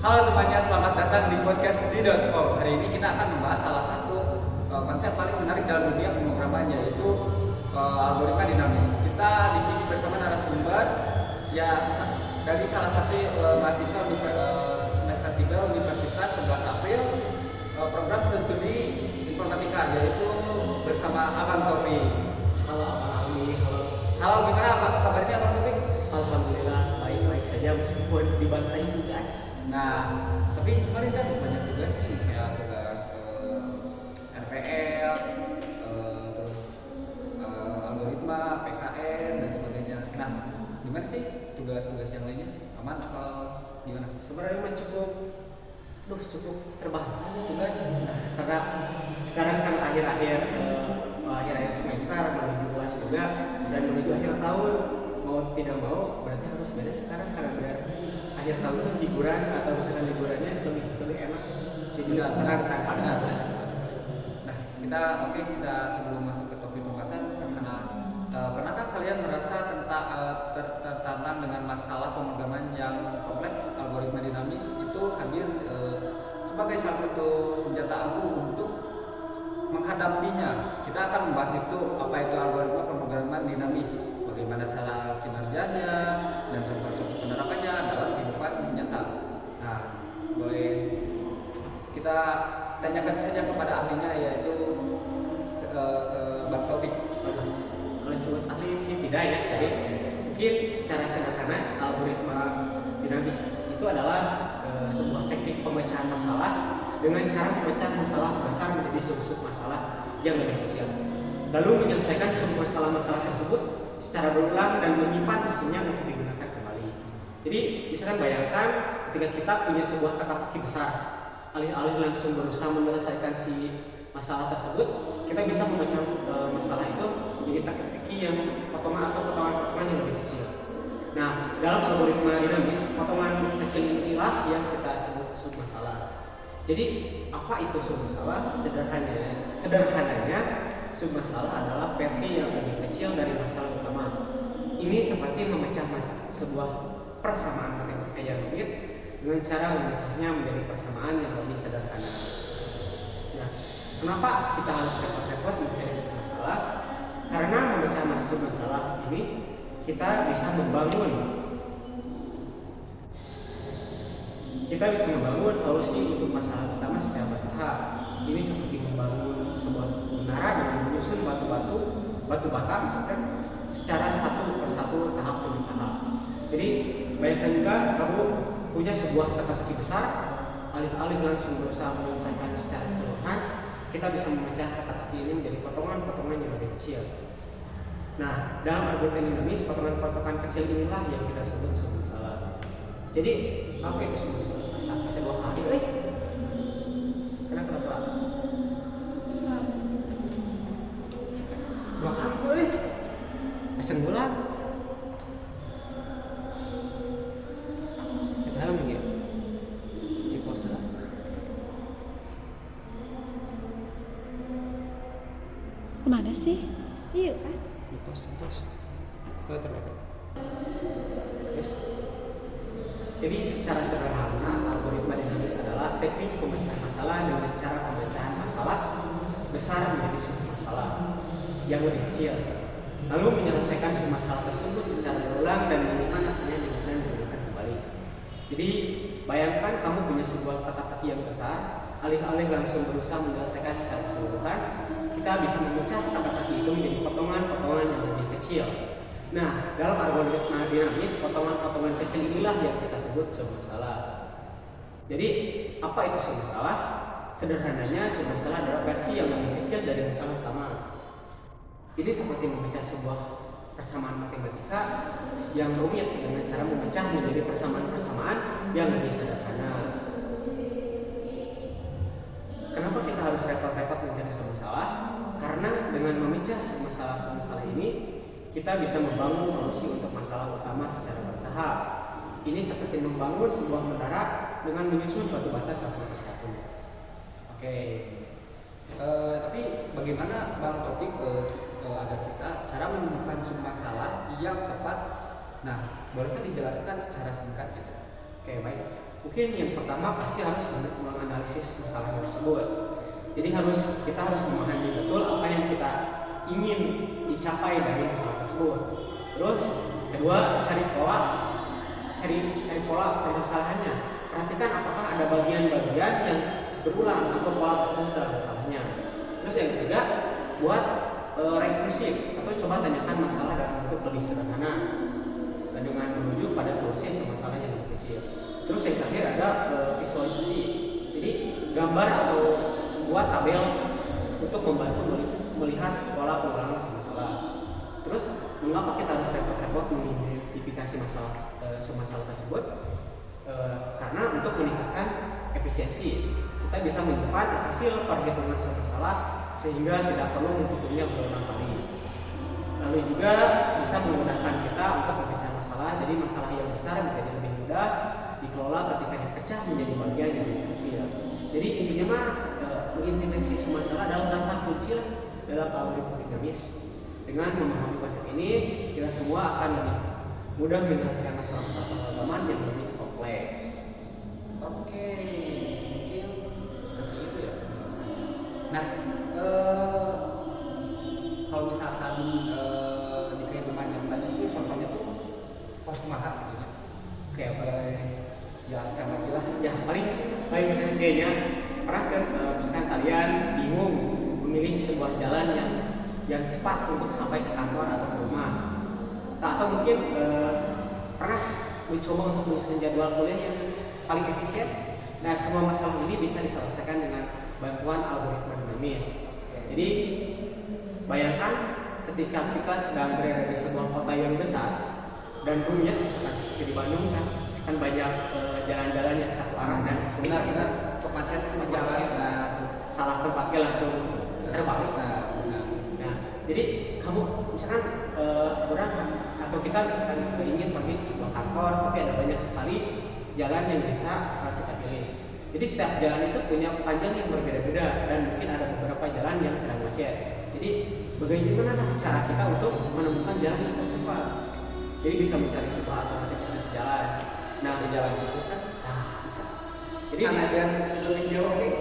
Halo semuanya, selamat datang di podcast di.com. Hari ini kita akan membahas salah satu konsep paling menarik dalam dunia pemrograman, yaitu algoritma dinamis. Kita di sini bersama narasumber dari salah satu mahasiswa semester 3 Universitas 11 April, program studi informatika, yaitu bersama Abang Topi. Halo Abang Almi, halo. Halo, gimana kabarnya Abang Topi? Alhamdulillah baik-baik saja meskipun dibantai tugas. Nah, tapi kemarin kan banyak tugas nih, kayak tugas RPL, terus algoritma, PKN dan sebagainya. Nah, gimana sih tugas-tugas yang lainnya? Aman apa gimana? Sebenarnya mah cukup terbantai tugas karena sekarang kan akhir-akhir semester menuju kelas juga dan menuju akhir tahun, mau tidak mau berarti harus beres sekarang karena biar akhir tahun itu liburan atau misalkan liburannya lebih enak. Jadi tenang pada kelas. Nah, kita sebelum masuk ke topik pembahasan, pernahkah kalian merasa tertantang dengan masalah pemrograman yang kompleks? Algoritma dinamis itu hadir sebagai salah satu senjata ampuh untuk menghadapinya. Kita akan membahas itu, apa itu algoritma pemrograman dinamis, bagaimana cara kinerjanya, dan contoh-contoh penerapannya dalam kehidupan nyata. Nah, boleh kita tanyakan saja kepada ahlinya, yaitu Bang Topik. Kalau disebut ahli sih tidak ya, jadi mungkin secara sederhana algoritma dinamis itu adalah sebuah teknik pemecahan masalah dengan cara memecah masalah besar menjadi sub-sub masalah yang lebih kecil, lalu menyelesaikan semua masalah-masalah tersebut secara berulang dan menyimpan hasilnya untuk digunakan kembali. Jadi misalkan bayangkan ketika kita punya sebuah teka-teki besar, alih-alih langsung berusaha menyelesaikan si masalah tersebut, kita bisa memecah masalah itu menjadi teka-teki yang potongan-potongan yang lebih kecil. Nah, dalam algoritma dinamis, potongan kecil inilah yang kita sebut sub masalah. Jadi, apa itu sub masalah? Sederhananya, sub masalah adalah versi yang lebih kecil dari masalah utama. Ini seperti memecah sebuah persamaan matematika yang rumit dengan cara memecahnya menjadi persamaan yang lebih sederhana. Nah, kenapa kita harus repot-repot mencari sub masalah? Karena memecah sub masalah ini kita bisa membangun solusi untuk masalah utama secara bertahap. Ini seperti membangun sebuah menara dengan menyusun batu bata misalkan secara satu persatu, tahap demi tahap. Jadi bayangkan juga kamu punya sebuah teka-teki besar, alih-alih langsung berusaha menyelesaikan secara keseluruhan, kita bisa memecah teka-teki ini menjadi potongan-potongan yang lebih kecil. Nah, dalam algoritma dinamis, potongan-potongan kecil inilah yang kita sebut sub masalah. Jadi, apa itu sub masalah? Asa dua kali, Kenapa? Dua kali, Asa bulan. Kita dalam ya, di pos lah. Kemana sih? Iya kan? Di pos. Meter. Yes. Jadi secara sederhana algoritma dinamis adalah teknik pemecahan masalah dengan cara pemecahan masalah besar menjadi sub masalah yang lebih kecil, lalu menyelesaikan sub masalah tersebut secara berulang dan menyimpan hasilnya dengan digunakan kembali. Jadi bayangkan kamu punya sebuah teka-teki yang besar, alih-alih langsung berusaha menyelesaikan secara keseluruhan, kita bisa memecah teka-teki itu menjadi potongan-potongan yang lebih kecil. Nah, dalam algoritma dinamis, potongan-potongan kecil inilah yang kita sebut sub masalah. Jadi, apa itu sub masalah? Sederhananya, sub masalah adalah versi yang lebih kecil dari masalah utama. Ini seperti memecah sebuah persamaan matematika yang rumit dengan cara memecah menjadi persamaan-persamaan yang lebih sederhana. Kenapa kita harus repot-repot mencari sub masalah? Karena dengan memecah sub masalah ini, kita bisa membangun solusi untuk masalah utama secara bertahap. Ini seperti membangun sebuah menara dengan menyusun batu bata satu persatu. Oke. Tapi bagaimana Bang Topik agar kita cara menemukan sub masalah yang tepat? Nah, bolehkah dijelaskan secara singkat gitu? Oke, baik. Mungkin yang pertama pasti harus menganalisis masalah tersebut. Jadi kita harus memahami betul apa yang kita ingin dicapai dari masalah tersebut. Terus kedua, cari pola permasalahannya. Perhatikan apakah ada bagian-bagian yang berulang atau pola tertentu dalam masalahnya. Terus yang ketiga, buat rekursif atau coba tanyakan masalah dalam bentuk lebih sederhana dengan menuju pada solusi masalah yang lebih kecil. Terus yang terakhir ada visualisasi. Jadi gambar atau buat tabel untuk membantu melihat pola pengulangan masalah. Terus mengapa kita harus repot-repot mengidentifikasi masalah tersebut? Karena untuk meningkatkan efisiensi, kita bisa menyimpan hasil perhitungan masalah sehingga tidak perlu menghitungnya berulang kali. Lalu juga bisa memudahkan kita untuk memecah masalah, jadi masalah yang besar menjadi lebih mudah dikelola ketika dipecah menjadi bagian yang lebih kecil. Jadi intinya mah mengintegrasi masalah adalah langkah kunci dalam algoritma dinamis. Dengan memahami konsep ini, kita semua akan lebih mudah menyelesaikan masalah-masalah pengalaman yang lebih kompleks. Oke, mungkin seperti itu ya. Nah, kalau misalkan di kehidupan nyatanya itu contohnya tuh pos mahal gitu ya. Kayak boleh jelaskan lagi lah. Ya paling kayaknya pernah kan misalkan kalian bingung memilih sebuah jalan yang cepat untuk sampai ke kantor atau ke rumah, atau mungkin pernah mencoba untuk menyusun jadwal kuliah yang paling efisien. Nah, semua masalah ini bisa diselesaikan dengan bantuan algoritma dinamis. Jadi bayangkan ketika kita sedang berada di sebuah kota yang besar dan rumit, misalkan seperti di Bandung kan banyak jalan-jalan yang satu arah dan Benar, sok macet jalan, salah tempatnya langsung terbalik. Nah, jadi kamu misalkan orang atau kita misalkan ingin pergi ke sebuah kantor, tapi ada banyak sekali jalan yang bisa kita pilih. Jadi setiap jalan itu punya panjang yang berbeda-beda dan mungkin ada beberapa jalan yang sedang macet. Jadi bagaimana cara kita untuk menemukan jalan yang tercepat? Jadi bisa mencari sebuah alternatif jalan. Nah, jalan tikus kan? Nah, bisa. Jadi Sana yang lebih jauh nih.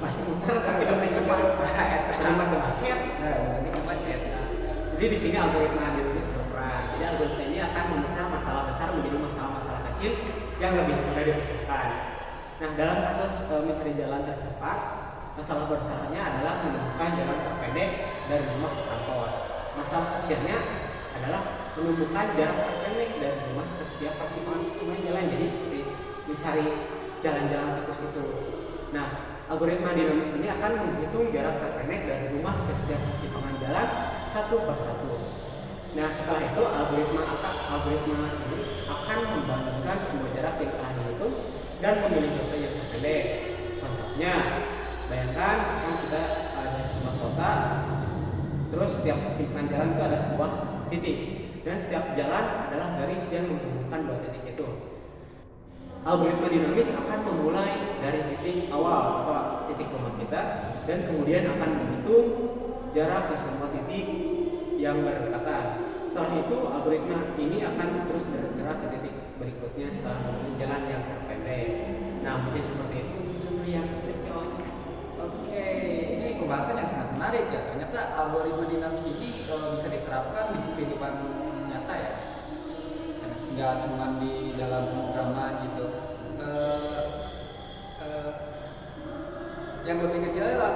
pasti muter tapi lebih cepat. Kalimat macet. Nah, ini macet. Jadi di sini algoritma dinamis berperan. Jadi algoritma ini akan memecah masalah besar menjadi masalah-masalah kecil yang lebih mudah dipecahkan. Nah, dalam kasus mencari jalan tercepat, masalah besarnya adalah menemukan jalan terpendek dari rumah ke kantor. Masalah kecilnya adalah menemukan jarak terpendek dari rumah ke setiap persimpangan jalan. Jadi seperti mencari jalan-jalan tikus itu. Nah, algoritma dinamis ini akan menghitung jarak terpendek dari rumah ke setiap persimpangan jalan satu persatu. Nah, setelah itu algoritma ini akan membandingkan semua jarak yang telah dihitung dan memilih rute yang terpendek. Contohnya, bayangkan misalkan kita ada sebuah kota, terus setiap persimpangan jalan itu ada sebuah titik, dan setiap jalan adalah garis yang menghubungkan dua titik itu. Algoritma dinamis akan memulai dari titik awal atau titik rumah kita dan kemudian akan menghitung jarak ke semua titik yang berdekatan. Setelah itu algoritma ini akan terus bergerak ke titik berikutnya setelah menempuh jalan yang terpendek. Nah, mungkin seperti itu contoh yang simpel. Oke, ini pembahasan yang sangat menarik ya. Ternyata algoritma dinamis ini bisa diterapkan di kehidupan nyata ya. Nggak cuma di dalam pemrograman gitu. Yang lebih kecil lah.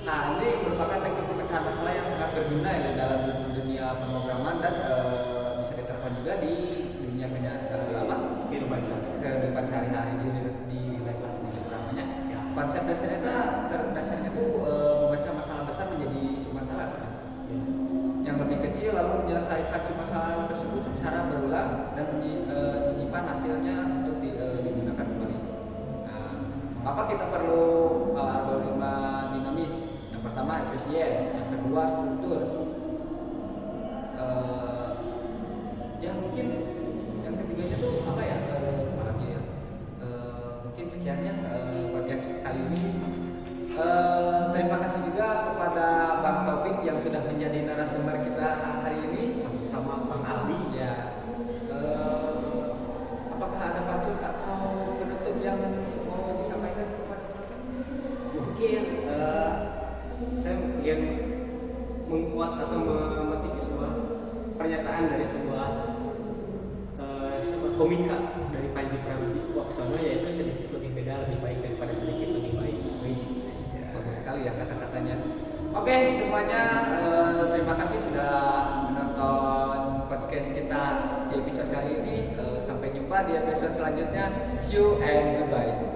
Nah, ini merupakan teknik pemecahan masalah yang sangat berguna ya dalam dunia pemrograman dan bisa diterapkan juga di dunia kehidupan sehari-hari di level pemrogramannya. Ya. Konsep dasarnya itu membaca masalah besar menjadi submasalah. Yang lebih kecil lalu menyelesaikan submasalah tersebut secara berulang dan menyimpan hasilnya untuk digunakan kembali. Nah, mengapa kita perlu algoritma dinamis? Yang pertama efisien, yang kedua struktur. Ya mungkin yang ketiganya tuh apa ya? Apalagi ya? Mungkin sekiannya podcast kali ini. Terima kasih juga kepada Bang Taufik yang sudah menjadi narasumber kita hari ini. Sama Bang Aldi. Ya, mengkuat atau memetik sebuah pernyataan dari sebuah komika dari Panji Pragiwaksono, yaitu sedikit lebih beda lebih baik daripada sedikit lebih baik. Bagus sekali ya kata-katanya. Oke semuanya, terima kasih sudah menonton podcast kita di episode kali ini. Sampai jumpa di episode selanjutnya. See you and goodbye.